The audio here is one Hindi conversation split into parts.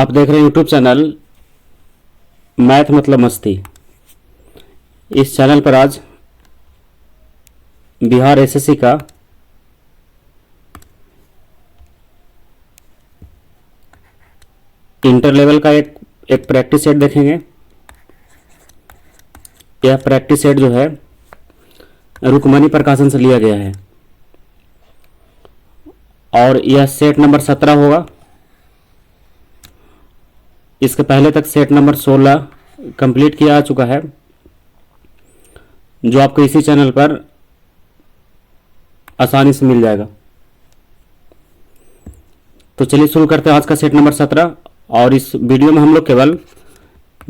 आप देख रहे हैं यूट्यूब चैनल मैथ मतलब मस्ती। इस चैनल पर आज बिहार एसएससी का इंटर लेवल का एक प्रैक्टिस सेट देखेंगे। यह प्रैक्टिस सेट जो है रुक्मणी प्रकाशन से लिया गया है और यह सेट नंबर 17 होगा। इसके पहले तक सेट नंबर 16 कंप्लीट किया जा चुका है, जो आपको इसी चैनल पर आसानी से मिल जाएगा। तो चलिए शुरू करते हैं आज का सेट नंबर 17। और इस वीडियो में हम लोग केवल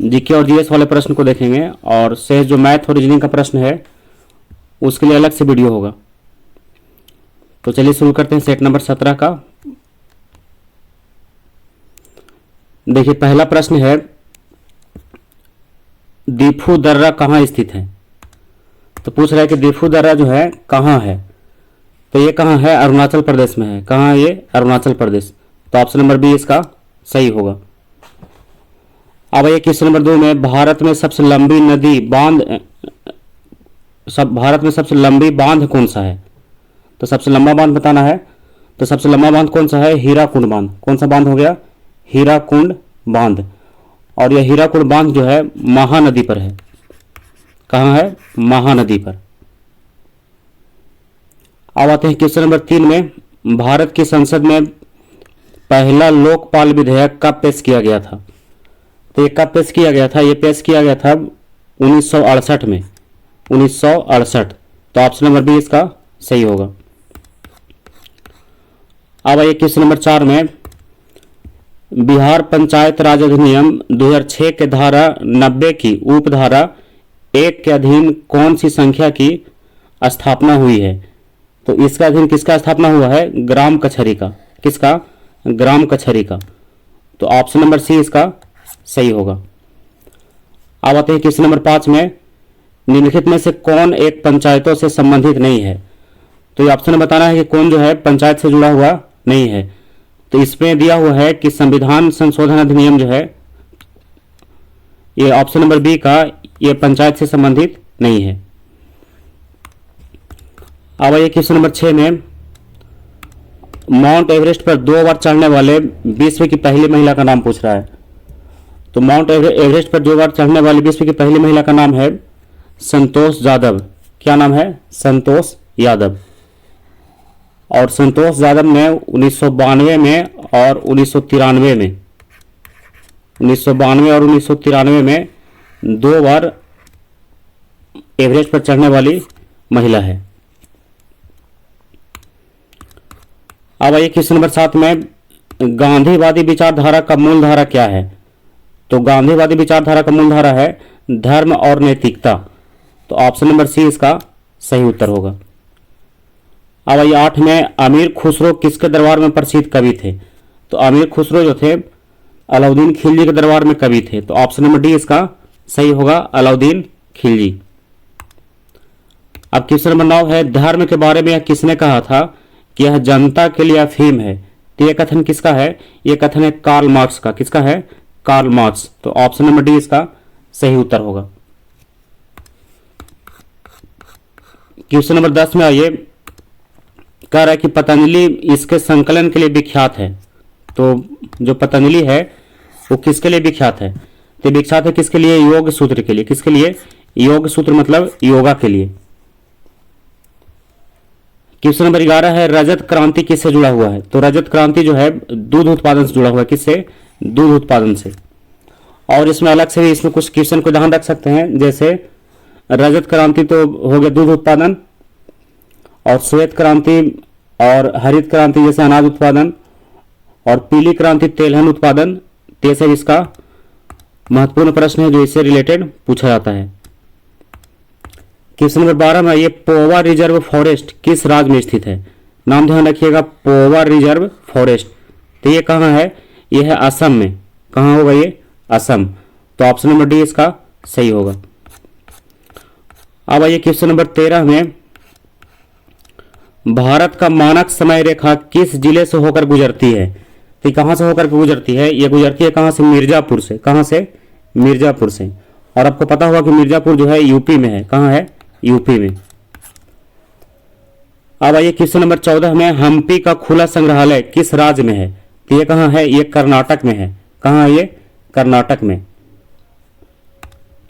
जीके और जीएस वाले प्रश्न को देखेंगे और शेष जो मैथ और रीजनिंग का प्रश्न है उसके लिए अलग से वीडियो होगा। तो चलिए शुरू करते हैं सेट नंबर 17 का। देखिए पहला प्रश्न है, दीफू दर्रा कहाँ स्थित है। तो पूछ रहा है कि दीफू दर्रा जो है कहाँ है। तो ये कहाँ है? अरुणाचल प्रदेश में है। कहाँ है ये? अरुणाचल प्रदेश। तो ऑप्शन नंबर बी इसका सही होगा। अब ये क्वेश्चन नंबर 2 में भारत में सबसे लंबी नदी बांध भारत में सबसे लंबी बांध कौन सा है। तो सबसे लंबा बांध बताना है। तो सबसे लंबा बांध कौन सा है? हीराकुंड बांध। कौन सा बांध हो गया? हीराकुंड बांध। और यह हीराकुंड बांध जो है महानदी पर है। कहाँ है? महानदी पर। अब आते हैं क्वेश्चन नंबर 3 में, भारत की संसद में पहला लोकपाल विधेयक कब पेश किया गया था। तो ये कब पेश किया गया था? ये पेश किया गया था 1968 में। 1968। तो ऑप्शन नंबर बी इसका सही होगा। अब आइए क्वेश्चन नंबर 4 में, बिहार पंचायत राज अधिनियम 2006 के धारा 90 की उपधारा 1 के अधीन कौन सी संख्या की स्थापना हुई है। तो इसका अधीन किसका स्थापना हुआ है? ग्राम कचहरी का। किसका? ग्राम कचहरी का। तो ऑप्शन नंबर सी इसका सही होगा। अब आते हैं क्वेश्चन नंबर 5 में, निम्नलिखित में से कौन एक पंचायतों से संबंधित नहीं है। तो ये ऑप्शन में बताना है कि कौन जो है पंचायत से जुड़ा हुआ नहीं है। तो इसमें दिया हुआ है कि संविधान संशोधन अधिनियम जो है, ये ऑप्शन नंबर बी का, ये पंचायत से संबंधित नहीं है। अब आइए क्वेश्चन नंबर 6 में, माउंट एवरेस्ट पर 2 बार चढ़ने वाले विश्व की पहली महिला का नाम पूछ रहा है। तो माउंट एवरेस्ट पर 2 बार चढ़ने वाली विश्व की पहली महिला का नाम है संतोष यादव। क्या नाम है? संतोष यादव। और संतोष यादव ने 1992 में और 1993 में 1992 और 1993 में 2 बार एवरेस्ट पर चढ़ने वाली महिला है। अब आइए क्वेश्चन नंबर 7 में, गांधीवादी विचारधारा का मूल धारा क्या है। तो गांधीवादी विचारधारा का मूल धारा है धर्म और नैतिकता। तो ऑप्शन नंबर सी इसका सही उत्तर होगा। अब आइए 8 में, अमीर खुसरो किसके दरबार में प्रसिद्ध कवि थे। तो अमीर खुसरो जो थे अलाउद्दीन खिलजी के दरबार में कवि थे। तो ऑप्शन नंबर डी इसका सही होगा, अलाउद्दीन खिलजी। अब क्वेश्चन नंबर 9 है, धर्म के बारे में किसने कहा था कि यह जनता के लिए अफीम है। तो यह कथन किसका है? यह कथन है कार्ल मार्क्स का। किसका है? Karl Marx. तो ऑप्शन नंबर डी इसका सही उत्तर होगा। क्वेश्चन नंबर 10 में आइए, कह रहा है कि पतंजलि इसके संकलन के लिए विख्यात है। तो जो पतंजलि है वो किसके लिए विख्यात है? तो विख्यात है किसके लिए? योग सूत्र के लिए। किसके लिए? योग सूत्र मतलब योगा के लिए। क्वेश्चन नंबर 11 है, रजत क्रांति किससे जुड़ा हुआ है। तो रजत क्रांति जो है दूध उत्पादन से जुड़ा हुआ है। किससे? दूध उत्पादन से। और इसमें अलग से भी इसमें कुछ क्वेश्चन को ध्यान रख सकते हैं, जैसे रजत क्रांति तो हो गया दूध उत्पादन, और श्वेत क्रांति और हरित क्रांति जैसे अनाज उत्पादन, और पीली क्रांति तेलहन उत्पादन। तेसर इसका महत्वपूर्ण प्रश्न है जो इससे रिलेटेड पूछा जाता है। क्वेश्चन नंबर 12 में, ये पोवा रिजर्व फॉरेस्ट किस राज्य में स्थित है। नाम ध्यान रखिएगा, पोवा रिजर्व फॉरेस्ट। तो ये कहाँ है? ये है असम में। कहाँ होगा ये? असम। तो ऑप्शन नंबर डी इसका सही होगा। अब आइए क्वेश्चन नंबर 13 में, भारत का मानक समय रेखा किस जिले से होकर गुजरती है। तो ये कहाँ से होकर के गुजरती है? ये गुजरती है कहाँ से? मिर्जापुर से। कहाँ से? मिर्जापुर से। और आपको पता होगा कि मिर्जापुर जो है यूपी में है। कहाँ है? यूपी में। अब आइए क्वेश्चन नंबर 14 में, हम्पी का खुला संग्रहालय किस राज्य में है? तो ये कहाँ है? ये कर्नाटक में है। कहाँ है ये? कर्नाटक में।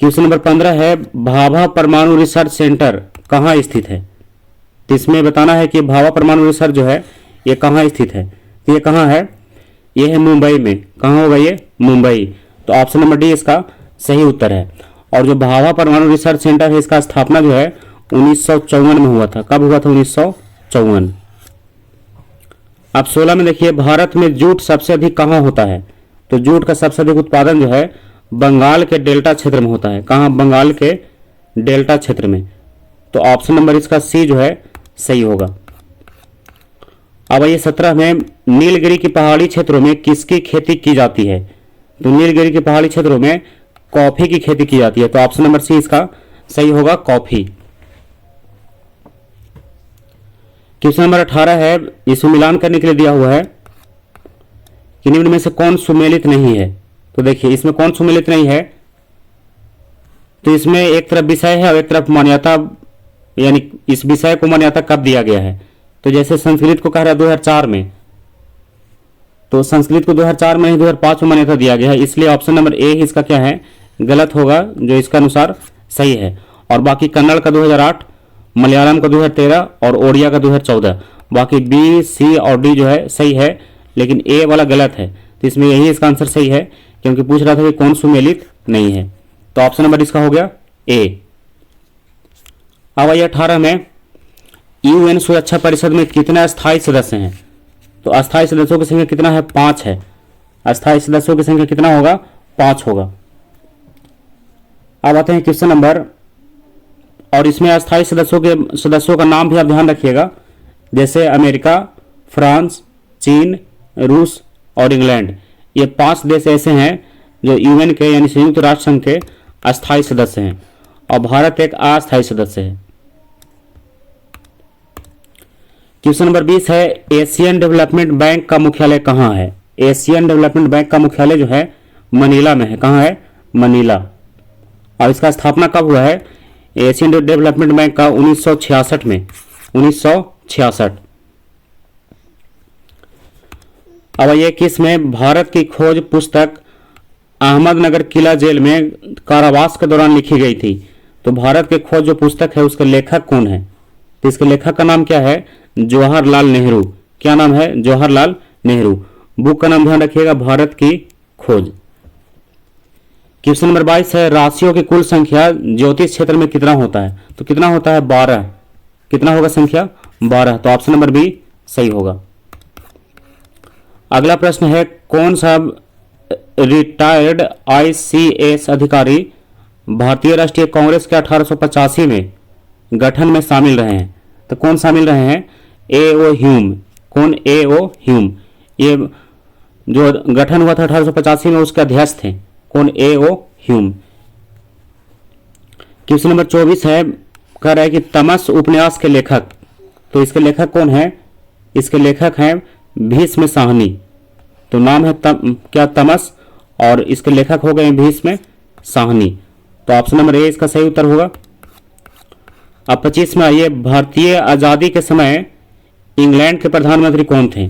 क्वेश्चन नंबर 15 है, भाभा परमाणु रिसर्च सेंटर कहाँ स्थित है? तो इसमें बताना है कि भाभा परमाणु रिसर्च जो है ये कहाँ स्थित है। तो ये कहाँ है? ये है मुंबई में। कहाँ होगा ये? मुंबई। तो ऑप्शन नंबर डी इसका सही उत्तर है। और जो भाभा परमाणु रिसर्च सेंटर है इसका स्थापना जो है 1954 में हुआ था। कब हुआ था? 1954। अब 16 में देखिए, भारत में जूट सबसे अधिक कहाँ होता है? तो जूट का सबसे अधिक उत्पादन जो है बंगाल के डेल्टा क्षेत्र में होता है। कहाँ? बंगाल के डेल्टा क्षेत्र में। तो ऑप्शन नंबर इसका सी जो है सही होगा। अब आइए 17 में, नीलगिरी की पहाड़ी क्षेत्रों में किसकी खेती की जाती है? तो नीलगिरी के पहाड़ी क्षेत्रों में कॉफी की खेती की जाती है। तो ऑप्शन नंबर सी इसका सही होगा, कॉफी। क्वेश्चन नंबर 18 है, इसमें मिलान करने के लिए दिया हुआ है कि निम्न में से कौन सुमेलित नहीं है? तो देखिए इसमें कौन सुमेलित नहीं है? तो इसमें एक तरफ विषय है और एक तरफ मान्यता, यानी इस विषय को मान्यता कब दिया गया है? तो जैसे संस्कृत को कह रहा है 2004 में, तो संस्कृत को 2004 में नहीं 2005 में मान्यता दिया गया है, इसलिए ऑप्शन नंबर ए इसका क्या है? गलत होगा, जो इसका अनुसार सही है। और बाकी कन्नड़ का 2008, मलयालम का 2013 और ओडिया का 2014। बाकी बी, सी और डी जो है सही है, लेकिन ए वाला गलत है। तो इसमें यही इसका आंसर सही है, क्योंकि पूछ रहा था कि कौन सुमेलित नहीं है। तो ऑप्शन नंबर इसका हो गया ए। अब आइए 18 में, यूएन सुरक्षा परिषद में कितने अस्थायी सदस्य हैं? तो अस्थायी सदस्यों की संख्या कितना है? 5 है। अस्थायी सदस्यों की संख्या कितना होगा? 5 होगा। अब आते हैं क्वेश्चन नंबर, और इसमें अस्थायी सदस्यों का नाम भी आप ध्यान रखिएगा, जैसे अमेरिका, फ्रांस, चीन, रूस और इंग्लैंड। ये 5 देश ऐसे हैं जो यूएन के यानी संयुक्त राष्ट्र संघ के अस्थायी सदस्य हैं, और भारत एक अस्थायी सदस्य है। क्वेश्चन नंबर 20 है, एशियन डेवलपमेंट बैंक का मुख्यालय कहाँ है? एशियन डेवलपमेंट बैंक का मुख्यालय जो है मनीला में है। कहाँ है? मनीला। और इसका स्थापना कब हुआ है? एशियन डेवलपमेंट बैंक का 1966 में। 1966। अब ये किस में भारत की खोज पुस्तक अहमदनगर किला जेल में कारावास के दौरान लिखी गई थी? तो भारत के खोज जो पुस्तक है उसके लेखक कौन है? तो इसके लेखक का नाम क्या है? जवाहरलाल नेहरू। क्या नाम है? जवाहरलाल नेहरू। बुक का नाम ध्यान रखिएगा, भारत की खोज। क्वेश्चन नंबर 22 है, राशियों की कुल संख्या ज्योतिष क्षेत्र में कितना होता है? तो कितना होता है? 12। कितना होगा संख्या? 12। तो ऑप्शन नंबर बी सही होगा। अगला प्रश्न है, कौन सा रिटायर्ड आईसीएस अधिकारी भारतीय राष्ट्रीय कांग्रेस के 1885 में गठन में शामिल रहे हैं? तो कौन शामिल रहे हैं? ए.ओ. ह्यूम। कौन? ए.ओ. ह्यूम। ये जो गठन हुआ था 1885 में उसके अध्यक्ष थे। कौन? ए.ओ. ह्यूम। क्वेश्चन नंबर 24 है, कह रहा है कि तमस उपन्यास के लेखक। तो इसके लेखक कौन है? इसके लेखक हैं भीष्म साहनी। तो नाम है क्या? तमस। और इसके लेखक हो गए भीष्म साहनी। तो ऑप्शन नंबर ए इसका सही उत्तर होगा। अब 25 में आइए, भारतीय आजादी के समय इंग्लैंड के प्रधानमंत्री कौन थे?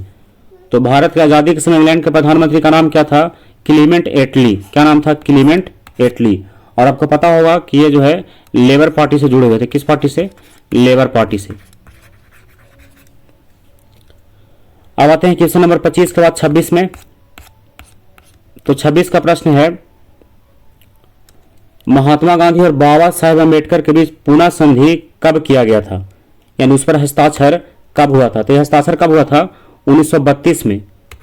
तो भारत की आजादी के समय इंग्लैंड के प्रधानमंत्री का नाम क्या था? क्लीमेंट एटली। क्या नाम था? क्लीमेंट एटली। और आपको पता होगा कि ये जो है लेबर पार्टी से जुड़े हुए थे। किस पार्टी से? लेबर पार्टी से। अब आते हैं क्वेश्चन नंबर 25 के बाद 26 में। तो 26 का प्रश्न है, महात्मा गांधी और बाबा साहेब अम्बेडकर के बीच पूना संधि कब किया गया था? यानी उस पर हस्ताक्षर कब हुआ था? तो यह हस्ताक्षर कब हुआ था? 1932 में।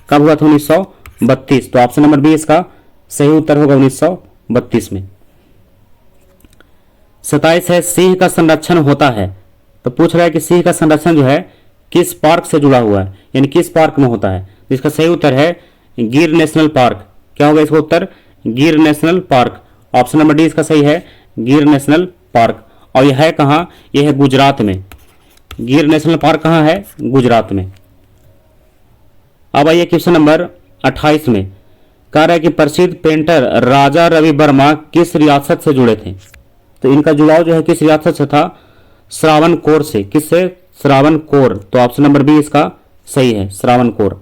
कब हुआ था? 1932। तो ऑप्शन नंबर बी इसका सही उत्तर होगा, 1932 में। 27 है, सिंह का संरक्षण होता है। तो पूछ रहा है कि सिंह का संरक्षण जो है किस पार्क से जुड़ा हुआ है, यानी किस पार्क में होता है? इसका सही उत्तर है गिर नेशनल पार्क। क्या होगा इसका उत्तर? गिर national park. Option number D इसका सही है, गिर नेशनल पार्क। और यह है कहाँ? यह है गुजरात में। गिर नेशनल पार्क कहाँ है? गुजरात में। अब आइए क्वेश्चन नंबर 28 में कह रहा है कि प्रसिद्ध पेंटर राजा रवि वर्मा किस रियासत से जुड़े थे। तो इनका जुड़ाव जो है किस रियासत से था, श्रावणकोर से। किससे, श्रावणकोर। तो ऑप्शन नंबर बी इसका सही है, श्रावणकोर।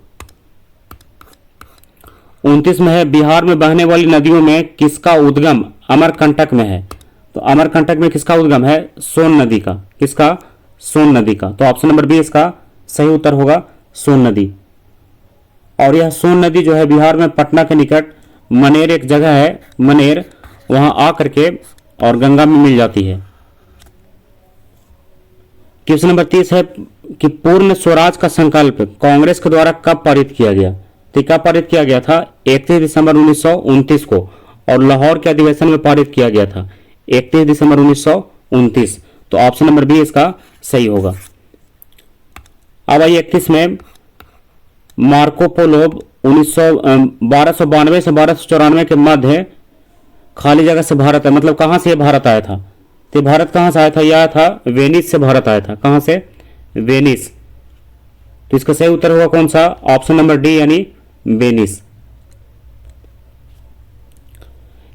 29 में है बिहार में बहने वाली नदियों में किसका उद्गम अमरकंटक में है। तो अमरकंटक में किसका उद्गम है, सोन नदी का। किसका, सोन नदी का। तो ऑप्शन नंबर बी इसका सही उत्तर होगा, सोन नदी। और यह सोन नदी जो है बिहार में पटना के निकट मनेर एक जगह है, मनेर, वहां आकर के और गंगा में मिल जाती है। क्वेश्चन नंबर 30 है कि पूर्ण स्वराज का संकल्प कांग्रेस के द्वारा कब पारित किया गया। तो कब पारित किया गया था, 31 दिसंबर 1929 को, और लाहौर के अधिवेशन में पारित किया गया था 31 दिसंबर 1929। तो ऑप्शन नंबर बी इसका सही होगा। अब आइए 31 में मार्को पोलो 1292 से 1294 के मध्य खाली जगह से भारत है, मतलब कहां से भारत आया था। तो भारत कहां से आया था, यह आया था वेनिस से भारत आया था। कहां से, वेनिस। तो इसका सही उत्तर होगा कौन सा, ऑप्शन नंबर डी यानी वेनिस।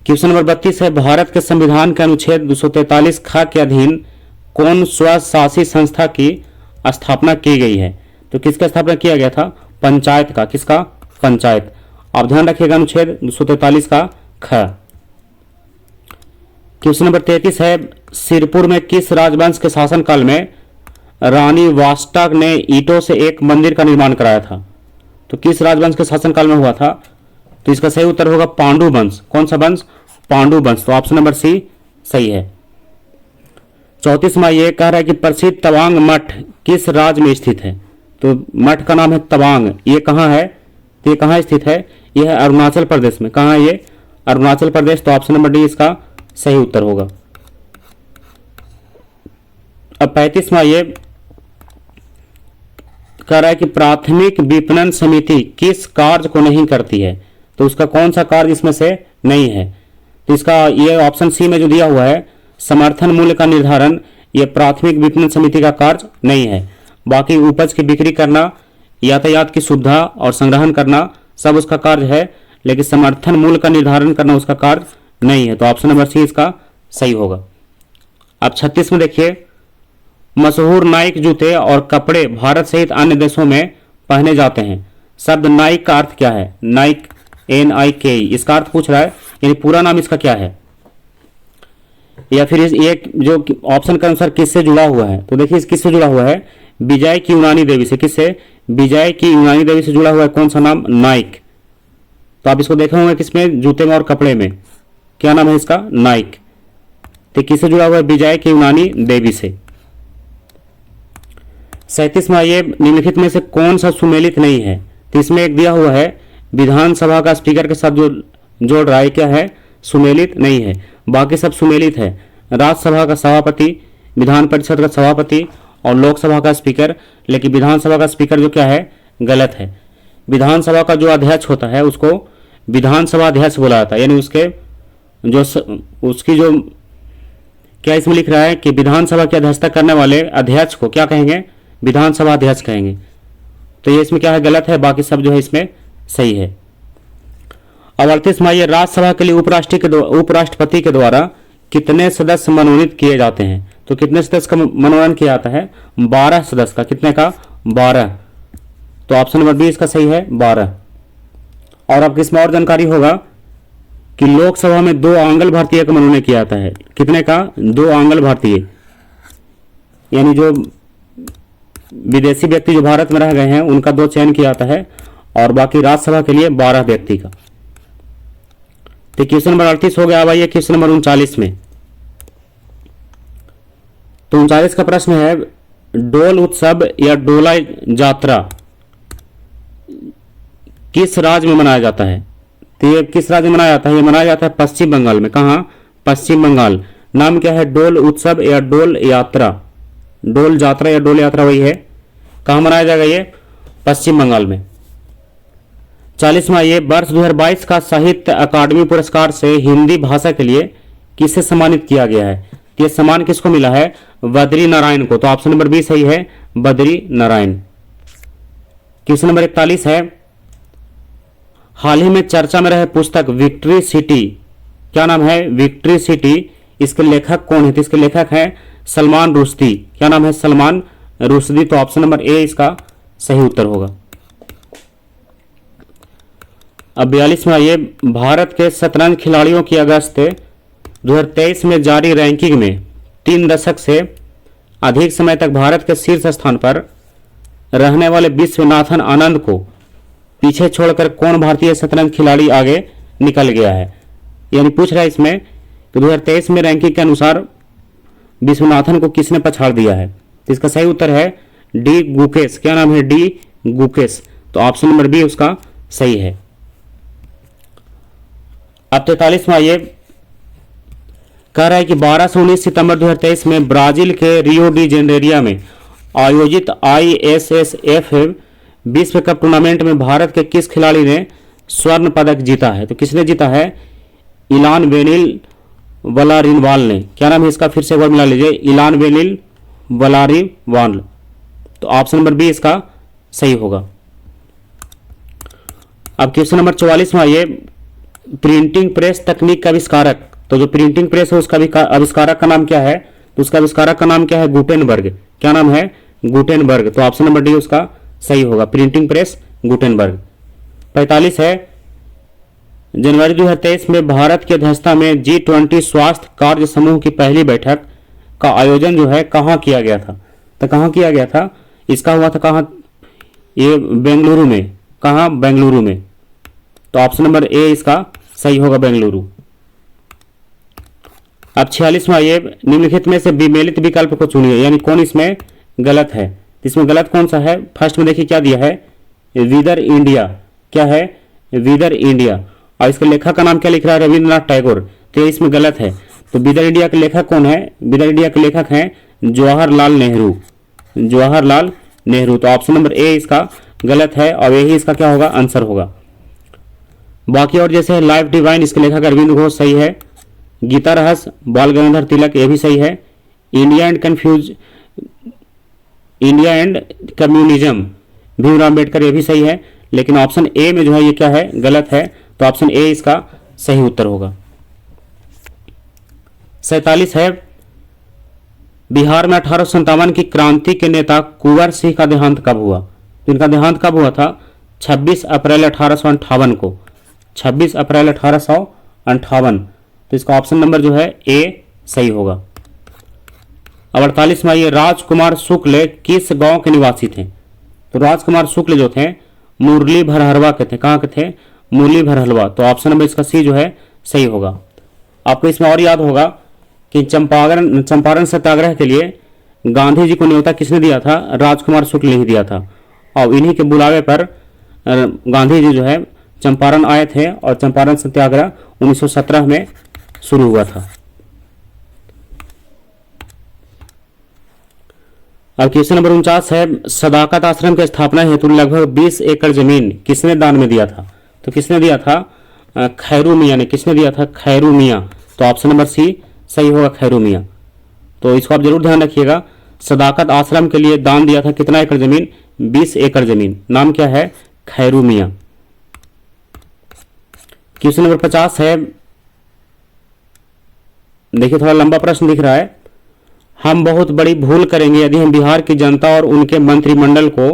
क्वेश्चन नंबर 32 है भारत के संविधान के अनुच्छेद 243 ख के अधीन कौन स्वशासी संस्था की स्थापना की गई है। तो किसका स्थापना किया गया था, पंचायत का। किसका, पंचायत। आप ध्यान रखिएगा अनुच्छेद 243 का ख। क्वेश्चन नंबर 33 है सिरपुर में किस राजवंश के शासनकाल में रानी वास्टा ने ईंटों से एक मंदिर का निर्माण कराया था। तो किस राजवंश के शासनकाल में हुआ था। तो इसका सही उत्तर होगा पांडु वंश। कौन सा वंश, पांडु वंश। तो ऑप्शन नंबर सी सही है। 34वां ये कह रहा है कि प्रसिद्ध तवांग मठ किस राज्य में स्थित है। तो मठ का नाम है तवांग। ये कहाँ है, तो ये कहाँ स्थित है, यह है अरुणाचल प्रदेश में। कहाँ है ये, अरुणाचल प्रदेश। तो ऑप्शन नंबर डी इसका सही उत्तर होगा। अब 35वां ये कह रहा है कि प्राथमिक विपणन समिति किस कार्य को नहीं करती है। तो उसका कौन सा कार्य इसमें से नहीं है। तो इसका ये ऑप्शन सी में जो दिया हुआ है समर्थन मूल्य का निर्धारण, ये प्राथमिक विपणन समिति का कार्य नहीं है। बाकी उपज की बिक्री करना, यातायात की सुविधा और संग्रहण करना सब उसका कार्य है, लेकिन समर्थन मूल्य का निर्धारण करना उसका कार्य नहीं है। तो ऑप्शन नंबर सी इसका सही होगा। अब 36 में देखिए मशहूर नाइक जूते और कपड़े भारत सहित अन्य देशों में पहने जाते हैं। शब्द नाइक का अर्थ क्या है, नाइक NIK, इसका अर्थ पूछ रहा है, यानी पूरा नाम इसका क्या है, या फिर एक जो ऑप्शन के अनुसार किससे जुड़ा हुआ है। तो देखिए किससे जुड़ा हुआ है, विजय की यूनानी देवी से। किससे, विजय की यूनानी देवी से जुड़ा हुआ है कौन सा नाम, नाइक। तो आप इसको देखे होंगे किसमें, जूते में और कपड़े में। क्या नाम है इसका, नाइक। तो किससे जुड़ा हुआ है, विजय की यूनानी देवी से। 37वां ये निम्नलिखित में से कौन सा सुमेलित नहीं है। तो इसमें एक दिया हुआ है विधानसभा का स्पीकर के साथ जो जोड़ रहा है, क्या है, सुमेलित नहीं है। बाकी सब सुमेलित है। राज्यसभा का सभापति, विधान परिषद का सभापति और लोकसभा का स्पीकर, लेकिन विधानसभा का स्पीकर जो क्या है, गलत है। विधानसभा का जो अध्यक्ष होता है उसको विधानसभा अध्यक्ष बोला जाता है, यानी उसकी जो क्या इसमें लिख रहा है कि विधानसभा की अध्यक्षता करने वाले अध्यक्ष को क्या कहेंगे, विधानसभा अध्यक्ष कहेंगे। तो ये इसमें क्या है, गलत है। बाकी सब जो है इसमें सही है। अब 38वां ये राज्यसभा के लिए उपराष्ट्रपति के द्वारा कितने सदस्य मनोनीत किए जाते हैं। तो कितने सदस्य का मनोनयन किया जाता है, 12 सदस्य का। कितने का, 12। तो ऑप्शन नंबर बी इसका सही है, 12। और आपको इसमें और जानकारी होगा कि लोकसभा में 2 आंग्ल भारतीय का मनोनयन किया जाता है। कितने का, 2 आंग्ल भारतीय, यानी जो विदेशी व्यक्ति जो भारत में रह गए हैं उनका 2 चयन किया जाता है, और बाकी राज्यसभा के लिए 12 व्यक्ति का। तो क्वेश्चन नंबर 38 हो गया। अब आइए क्वेश्चन नंबर 39 में। तो 39 का प्रश्न है डोल उत्सव या डोला यात्रा किस राज्य में मनाया जाता है। तो ये किस राज्य में मनाया जाता है, ये मनाया जाता है पश्चिम बंगाल में। कहाँ, पश्चिम बंगाल। नाम क्या है, डोल उत्सव या डोल यात्रा। डोल यात्रा या डोल यात्रा वही है। कहाँ मनाया जाएगा, ये पश्चिम बंगाल में। 40वां ये वर्ष 2022 का साहित्य अकादमी पुरस्कार से हिंदी भाषा के लिए किसे सम्मानित किया गया है। ये सम्मान किसको मिला है, बद्री नारायण को। तो ऑप्शन नंबर बी सही है, बद्री नारायण। क्वेश्चन नंबर 41 है हाल ही में चर्चा में रहे पुस्तक विक्ट्री सिटी, क्या नाम है? Victory city. इसके लेखक कौन है? तो इसके लेखक हैं सलमान रुश्दी। क्या नाम है? सलमान रुश्दी। तो ऑप्शन नंबर ए इसका सही उत्तर होगा। अब 42 में आइए, भारत के शतरंज खिलाड़ियों की अगस्त 2023 में जारी रैंकिंग में 3 दशक से अधिक समय तक भारत के शीर्ष स्थान पर रहने वाले विश्वनाथन आनंद को पीछे छोड़कर कौन भारतीय शतरंज खिलाड़ी आगे निकल गया है? यानी पूछ रहा है इसमें कि 2023 में रैंकिंग के अनुसार विश्वनाथन को किसने पछाड़ दिया है? तो इसका सही उत्तर है डी गुकेश। क्या नाम है? डी गुकेश। तो ऑप्शन नंबर बी उसका सही है। अब 43 में आइए, कह रहा है कि 12 से 19 सितंबर 2023 में ब्राजील के रियो डी जेनेरिया में आयोजित ISSF विश्व कप टूर्नामेंट में भारत के किस खिलाड़ी ने स्वर्ण पदक जीता है? तो किसने जीता है? इलान वेनिल वलारिवाल ने। क्या नाम है इसका? फिर से वर्ड मिला लीजिए, इलान वेनिल वलारिवाल। तो ऑप्शन नंबर बी इसका सही होगा। अब क्वेश्चन नंबर 44 में आइए, प्रिंटिंग प्रेस तकनीक का आविष्कारक, तो जो प्रिंटिंग प्रेस है उसका आविष्कारक का नाम क्या है? तो उसका आविष्कारक का नाम क्या है? गुटेनबर्ग। क्या नाम है? गुटेनबर्ग। तो ऑप्शन नंबर डी उसका सही होगा, प्रिंटिंग प्रेस गुटेनबर्ग। 45 है, जनवरी 2023 में भारत की अध्यक्षता में G20 स्वास्थ्य कार्य समूह की पहली बैठक का आयोजन जो है कहाँ किया गया था? तो कहाँ किया गया था? इसका हुआ था कहाँ? ये बेंगलुरु में। कहाँ? बेंगलुरु में। तो ऑप्शन नंबर ए इसका सही होगा, बेंगलुरु। अब 46 में आइए, निम्नलिखित में से विमेलित विकल्प को चुनिए, यानी कौन इसमें गलत है? इसमें गलत कौन सा है? फर्स्ट में देखिए क्या दिया है, विदर इंडिया। क्या है? विदर इंडिया। और इसके लेखक का नाम क्या लिख रहा है? रविंद्रनाथ टैगोर। तो ये इसमें गलत है। तो विदर इंडिया के लेखक कौन है? विदर इंडिया के लेखक हैं जवाहरलाल नेहरू। जवाहरलाल नेहरू। तो ऑप्शन नंबर ए इसका गलत है और यही इसका क्या होगा? आंसर होगा। बाकी और जैसे लाइफ डिवाइन, इसके लेखक अरविंद घोष, सही है। गीता रहस्य बाल गंगाधर तिलक, ये भी सही है। India and communism Bhimrao Ambedkar, ये भी सही है। लेकिन ऑप्शन ए में जो है ये क्या है? गलत है। तो ऑप्शन ए इसका सही उत्तर होगा। 47 है, बिहार में 1857 की क्रांति के नेता कुंवर सिंह का देहांत कब हुआ? तो इनका देहांत कब हुआ था? 26 अप्रैल 1858 को। 26 अप्रैल 1858। तो इसका ऑप्शन नंबर जो है ए सही होगा। अब 48 में आइए, राजकुमार शुक्ल किस गांव के निवासी थे? तो राजकुमार शुक्ल जो थे मुरली भरहरवा के थे। कहाँ के थे? मुरली भरहरवा। तो ऑप्शन नंबर इसका सी जो है सही होगा। आपको इसमें और याद होगा कि चंपारण सत्याग्रह के लिए गांधी जी को न्योता किसने दिया था? राजकुमार शुक्ल ने ही दिया था। और इन्हीं के बुलावे पर गांधी जी जो है चंपारण आए थे और चंपारण सत्याग्रह 1917 में शुरू हुआ था। अब क्वेश्चन नंबर 49 है, सदाकत आश्रम की स्थापना हेतु लगभग 20 एकड़ जमीन किसने दान में दिया था? तो किसने दिया था? खैरू मियाँ ने। किसने दिया था? खैरू मियाँ। तो ऑप्शन नंबर सी सही होगा, खैरू मियाँ। तो इसको आप जरूर ध्यान रखिएगा। सदाकत आश्रम के लिए दान दिया था कितना एकड़ जमीन? 20 एकड़ जमीन। नाम क्या है? खैरू मियाँ। क्वेश्चन नंबर 50 है, देखिए थोड़ा लंबा प्रश्न दिख रहा है। हम बहुत बड़ी भूल करेंगे यदि हम बिहार की जनता और उनके मंत्रिमंडल को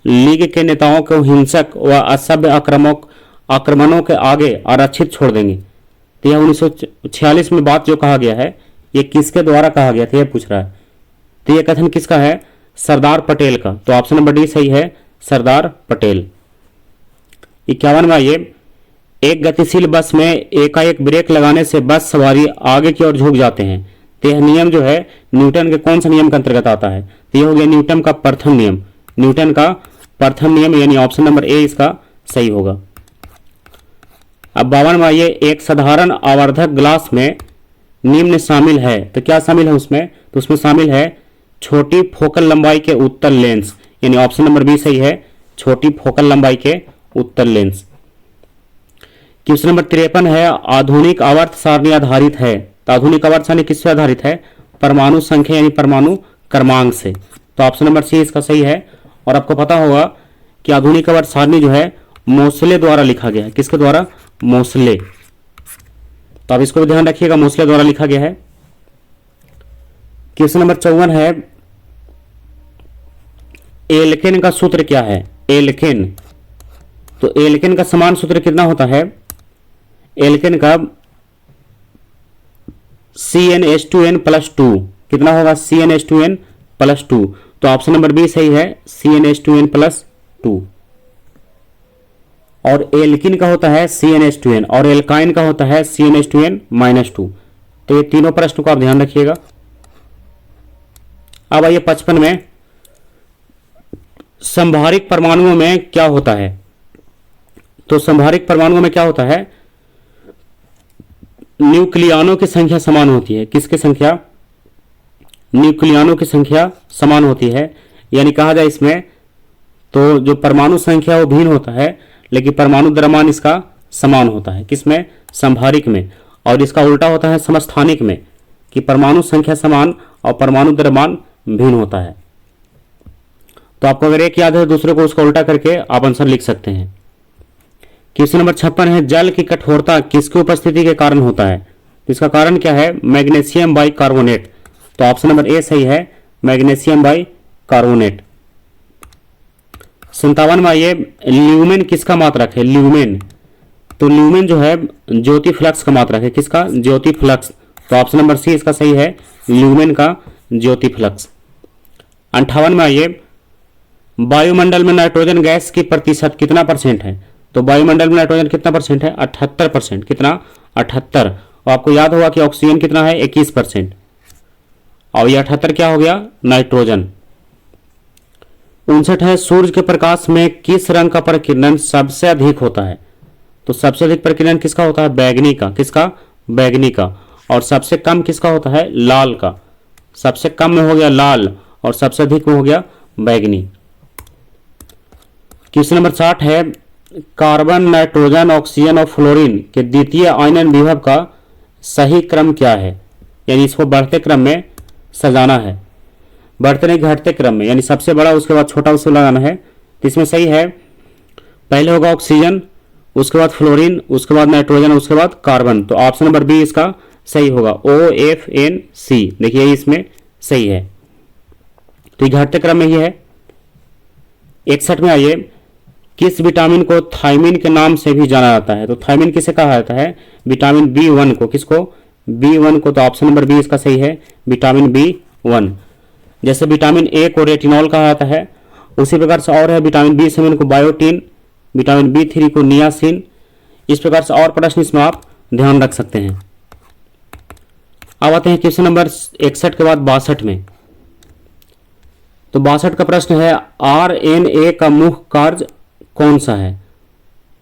लीग के नेताओं को हिंसक व असभ्य आक्रमणों के आगे आरक्षित छोड़ देंगे। तो यह 1946 में बात जो कहा गया है ये किसके द्वारा कहा गया था? यह पूछ रहा है। तो यह कथन किसका है? सरदार पटेल का। तो ऑप्शन नंबर डी सही है, सरदार पटेल। 51 में आइए, एक गतिशील बस में एकाएक ब्रेक लगाने से बस सवारी आगे की ओर झुक जाते हैं। तो यह नियम जो है न्यूटन के कौन सा नियम के अंतर्गत आता है? तो यह हो गया न्यूटन का प्रथम नियम। न्यूटन का प्रथम नियम, यानी ऑप्शन नंबर ए इसका सही होगा। अब 52 में आइए, एक साधारण आवर्धक ग्लास में निम्न शामिल है। तो क्या शामिल है उसमें? तो उसमें शामिल है छोटी फोकल लंबाई के उत्तल लेंस, यानी ऑप्शन नंबर बी सही है, छोटी फोकल लंबाई के उत्तल लेंस। क्वेश्चन नंबर 53 है, आधुनिक आवर्त सारणी आधारित है। तो आधुनिक आवर्त सारणी किससे आधारित है? परमाणु संख्या यानी परमाणु क्रमांक से। तो ऑप्शन नंबर सी इसका सही है। और आपको पता होगा कि आधुनिक आवर्त सारणी जो है मोसले द्वारा लिखा गया है। किसके द्वारा? मोसले। तो आप इसको भी ध्यान रखिएगा, मोसले द्वारा लिखा गया है। क्वेश्चन नंबर 54 है, एल्केन का सूत्र क्या है? एल्केन। तो एल्केन का समान सूत्र कितना होता है? एल्केन का CnH2n+2 कितना होगा? CnH2n+2। तो ऑप्शन नंबर बी सही है, CnH2n+2। और एल्किन का होता है CnH2n और एल्काइन का होता है CnH2n-2। तो ये तीनों प्रश्न को आप ध्यान रखिएगा। अब आइए 55 में, संभारिक परमाणुओं में क्या होता है? तो संभारिक परमाणुओं में क्या होता है? न्यूक्लियनों की संख्या समान होती है। किसकी संख्या? न्यूक्लियनों की संख्या समान होती है। यानी कहा जाए इसमें तो जो परमाणु संख्या वो भिन्न होता है, लेकिन परमाणु द्रव्यमान इसका समान होता है। किसमें? संभारिक में। और इसका उल्टा होता है समस्थानिक में, कि परमाणु संख्या समान और परमाणु द्रव्यमान भिन्न होता है। तो आपको अगर एक याद है, दूसरे को उसका उल्टा करके आप आंसर लिख सकते हैं। क्वेश्चन नंबर 56 है, जल की कठोरता किसकी उपस्थिति के कारण होता है? तो इसका कारण क्या है? Magnesium bicarbonate. तो ऑप्शन नंबर ए सही है, मैग्नीशियम बाइकार्बोनेट। 57 में आइए, ल्यूमेन किसका मात्रक है? ल्यूमेन। तो ल्यूमेन जो है ज्योति फ्लक्स का मात्रक है। किसका? ज्योति फ्लक्स। तो ऑप्शन नंबर सी इसका सही है, ल्यूमेन का ज्योति फ्लक्स। 58 में आइए, वायुमंडल में नाइट्रोजन गैस की प्रतिशत कितना परसेंट है? तो वायुमंडल में नाइट्रोजन कितना परसेंट है? 78%। कितना? 78। और आपको याद होगा कि ऑक्सीजन कितना है? 21%। और ये 78 क्या हो गया? नाइट्रोजन। 59 है, सूर्य के प्रकाश में किस रंग का प्रकीर्णन सबसे अधिक होता है? तो सबसे अधिक प्रकीर्णन किसका होता है? बैगनी का। किसका? बैगनी का। और सबसे कम किसका होता है? लाल का। सबसे कम में हो गया लाल और सबसे अधिक में हो गया बैगनी। क्वेश्चन नंबर 60 है, कार्बन, नाइट्रोजन, ऑक्सीजन और फ्लोरीन के द्वितीय आयनन विभव का सही क्रम क्या है? यानी इसको बढ़ते क्रम में सजाना है, बढ़ते नहीं घटते क्रम में, यानी सबसे बड़ा उसके बाद छोटा उसको लगाना है। तो इसमें सही है, पहले होगा ऑक्सीजन, उसके बाद फ्लोरीन, उसके बाद नाइट्रोजन, उसके बाद कार्बन। तो ऑप्शन नंबर बी इसका सही होगा, OFNC। देखिए इसमें सही है। तो ये घटते क्रम में ही है। 61 में आइए, किस विटामिन को थायमिन के नाम से भी जाना जाता है? तो थायमिन किसे कहा जाता है? विटामिन B1 को। किसको? B1 को। तो ऑप्शन नंबर बी इसका सही है, विटामिन B1। जैसे विटामिन ए को रेटिनॉल कहा जाता है, उसी प्रकार से और है विटामिन B7 को बायोटीन, विटामिन B3 को नियासिन। इस प्रकार से और प्रश्न इसमें आप ध्यान रख सकते हैं। अब आते हैं क्वेश्चन नंबर 61 के बाद 62 में। तो 62 का प्रश्न है, RNA का मुख्य कार्य कौन सा है?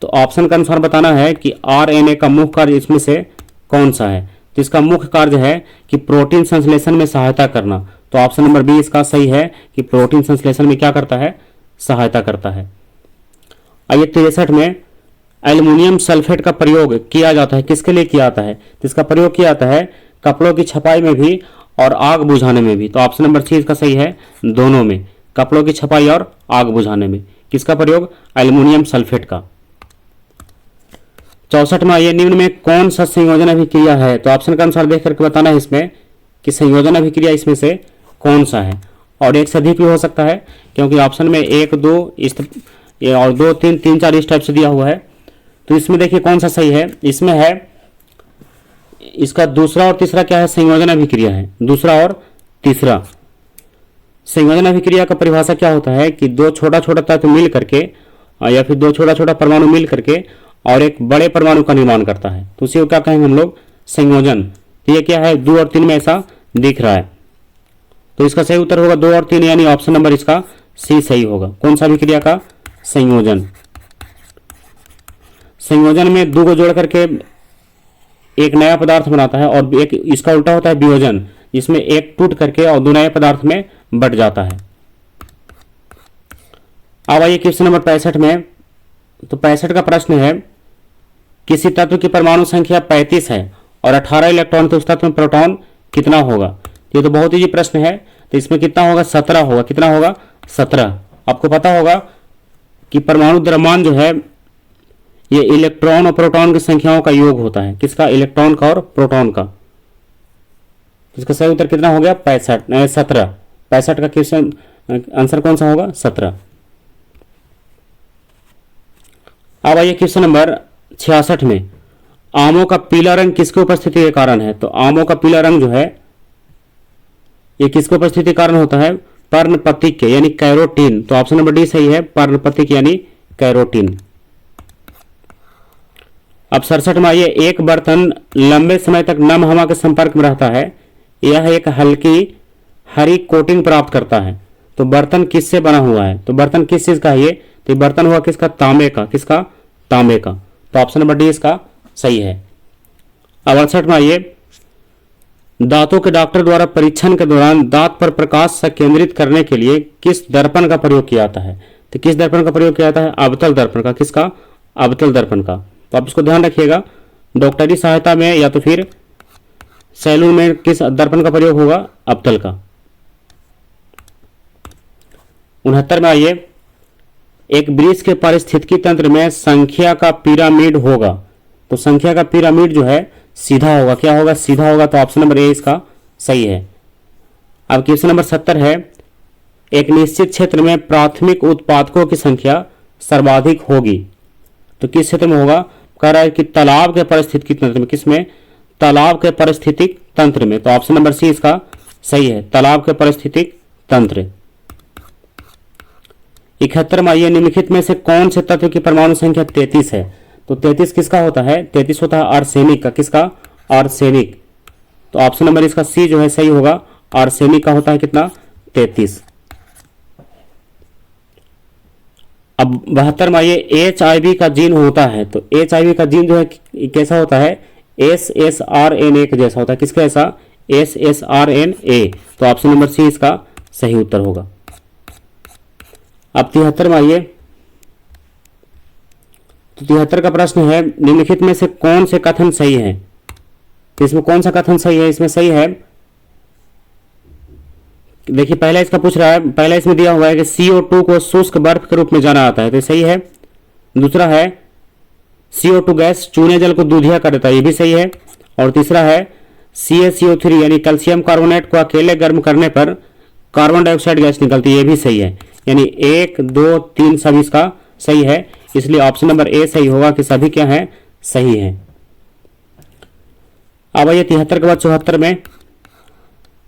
तो ऑप्शन के अनुसार बताना है कि RNA का मुख्य कार्य इसमें से कौन सा है। तो इसका मुख्य कार्य है कि प्रोटीन संश्लेषण में सहायता करना। तो ऑप्शन नंबर बी इसका सही है कि प्रोटीन संश्लेषण में क्या करता है? सहायता करता है। आइए 63 में, एल्युमिनियम सल्फेट का प्रयोग किया जाता है, किसके लिए किया जाता है? तो इसका प्रयोग किया जाता है कपड़ों की छपाई में भी और आग बुझाने में भी। तो ऑप्शन नंबर सी इसका सही है, दोनों में, कपड़ों की छपाई और आग बुझाने में। किसका प्रयोग? एल्युमिनियम सल्फेट का। 64 में आइए, निम्न में कौन सा संयोजन अभिक्रिया है? तो ऑप्शन के अनुसार देख करके बताना है इसमें कि संयोजन अभिक्रिया इसमें से कौन सा है। और एक से अधिक भी हो सकता है, क्योंकि ऑप्शन में 1, 2 और 2, 3, 3, 4 इस टाइप से दिया हुआ है। तो इसमें देखिए कौन सा सही है। इसमें है, इसका दूसरा और तीसरा क्या है? संयोजन अभिक्रिया है, दूसरा और तीसरा। संयोजन अभिक्रिया का परिभाषा क्या होता है कि दो छोटा छोटा तत्व मिल करके या फिर दो छोटा छोटा परमाणु मिल करके और एक बड़े परमाणु का निर्माण करता है। तो उसी को क्या कहेंगे हम लोग? संयोजन। तो ये क्या है? 2 और 3 में ऐसा दिख रहा है। तो इसका सही उत्तर होगा 2 और 3, यानी ऑप्शन नंबर इसका सी सही होगा। कौन सा अभिक्रिया का? संयोजन। संयोजन में 2 को जोड़ करके एक नया पदार्थ बनाता है, और एक इसका उल्टा होता है वियोजन, जिसमें एक टूट करके और 2 नए पदार्थ में बट जाता है। अब आइए क्वेश्चन नंबर 65 में। तो 65 का प्रश्न है, किसी तत्व की परमाणु संख्या 35 है और 18 इलेक्ट्रॉन, तो उस तत्व में प्रोटॉन कितना होगा? ये तो बहुत ही प्रश्न है। तो इसमें कितना होगा? 17 होगा। कितना होगा? 17। आपको पता होगा कि परमाणु द्रव्यमान जो है ये इलेक्ट्रॉन और प्रोटॉन की संख्याओं का योग होता है। किसका? इलेक्ट्रॉन का और प्रोटॉन का। इसका सही उत्तर कितना हो गया? 17। 65 का क्वेश्चन आंसर कौन सा होगा? 17। अब आइए क्वेश्चन नंबर 66 में, आमों का पीला रंग किसकी उपस्थिति के कारण है? तो आमों का पीला रंग जो है ये किसकी उपस्थिति के कारण होता है? पर्णपतिक के यानी कैरोटीन। तो ऑप्शन नंबर डी सही है, पर्णपतिक यानी कैरोटीन। अब 67 में आइए, एक बर्तन लंबे समय तक नम हवा के संपर्क में रहता है, यह एक हल्की हरी कोटिंग प्राप्त करता है। तो बर्तन किससे बना हुआ है? तो बर्तन किस चीज का है ये? तो बर्तन हुआ किसका? तांबे का। किसका? तांबे का। तो ऑप्शन नंबर डी इसका सही है। अब 68 में आइए, दांतों के डॉक्टर द्वारा परीक्षण के दौरान दांत पर प्रकाश संकेंद्रित करने के लिए किस दर्पण का प्रयोग किया जाता है? तो किस दर्पण का प्रयोग किया जाता है? अवतल दर्पण का। किसका? अवतल दर्पण का। तो आप इसको ध्यान रखिएगा, डॉक्टरी सहायता में या तो फिर सैलून में किस दर्पण का प्रयोग होगा? अवतल का। 69 में आइए, एक वृक्ष के पारिस्थितिकी तंत्र में संख्या का पिरामिड होगा। तो संख्या का पिरामिड जो है सीधा होगा। क्या होगा? सीधा होगा। तो ऑप्शन नंबर ए इसका सही है। अब क्वेश्चन नंबर 70 है, एक निश्चित क्षेत्र में प्राथमिक उत्पादकों की संख्या सर्वाधिक होगी। तो किस क्षेत्र में होगा? कह रहा है कि तालाब के पारिस्थितिकी तंत्र में। किसमें? तालाब के पारिस्थितिक तंत्र में। तो ऑप्शन नंबर सी इसका सही है, तालाब के पारिस्थितिक तंत्र। 71 में आइए, निम्नलिखित में से कौन से तत्व की परमाणु संख्या 33 है? तो 33 किसका होता है? 33 होता है आर्सेनिक का। किसका? आर्सेनिक। तो ऑप्शन नंबर इसका सी जो है सही होगा, आर्सेनिक का होता है कितना? 33। अब 72 में आइए, HIV का जीन होता है। तो HIV का जीन जो है कैसा होता है? SSRNA के जैसा होता है। किसका ऐसा? SSRNA। तो ऑप्शन नंबर सी इसका सही उत्तर होगा। अब 73 में आइए, तो 73 का प्रश्न है, निम्नलिखित में से कौन से कथन सही है? तो इसमें कौन सा कथन सही है? इसमें सही है, देखिए पहला इसका पूछ रहा है, पहला इसमें दिया हुआ है कि CO2 को शुष्क बर्फ के रूप में जाना जाता है। तो सही है। दूसरा है, CO2 गैस चूने जल को दूधिया कर देता है। ये भी सही है। और तीसरा है, CaCO3 यानी कैल्शियम कार्बोनेट को अकेले गर्म करने पर कार्बन डाइऑक्साइड गैस निकलती है। ये भी सही है। यानी 1, 2, 3 सभी इसका सही है। इसलिए ऑप्शन नंबर ए सही होगा कि सभी क्या है? सही है। अब आइए 73 के बाद 74 में,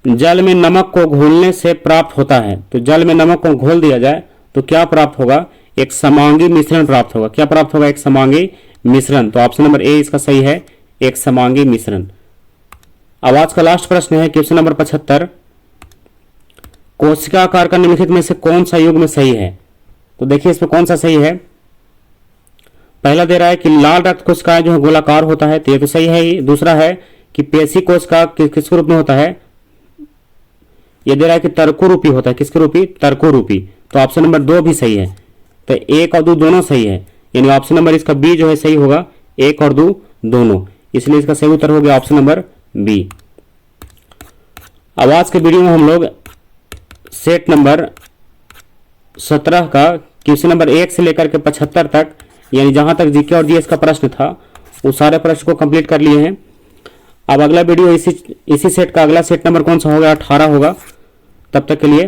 जल में नमक को घोलने से प्राप्त होता है। तो जल में नमक को घोल दिया जाए तो क्या प्राप्त होगा? एक समांगी मिश्रण प्राप्त होगा। क्या प्राप्त होगा? एक समांगी मिश्रण। तो ऑप्शन नंबर ए इसका सही है, एक समांगी मिश्रण। अब आज का लास्ट प्रश्न है क्वेश्चन नंबर 75, कोशिका आकार का निम्नलिखित में से कौन सा युग्म सही है? तो देखिए इसमें कौन सा सही है। पहला दे रहा है कि लाल रक्त कोशिकाएं जो है गोलाकार होता है, तो ये तो सही है ही। दूसरा है कि पेशी कोशिका किसके रूप में होता है? ये दे रहा है कि तर्कोरूपी होता है। किसके रूपी? तर्कोरूपी। तो ऑप्शन नंबर 2 भी सही है। तो 1 और 2 दोनों सही है, यानी ऑप्शन नंबर इसका बी जो है सही होगा, 1 और 2 दोनों। इसलिए इसका सही उत्तर हो गया ऑप्शन नंबर बी। अब आज के वीडियो में हम लोग सेट नंबर 17 का क्वेश्चन नंबर 1 से लेकर के 75 तक, यानी जहां तक जीके और जीएस का प्रश्न था, वो सारे प्रश्न को कंप्लीट कर लिए हैं। अब अगला वीडियो इसी सेट का अगला सेट नंबर कौन सा होगा? 18 होगा। तब तक के लिए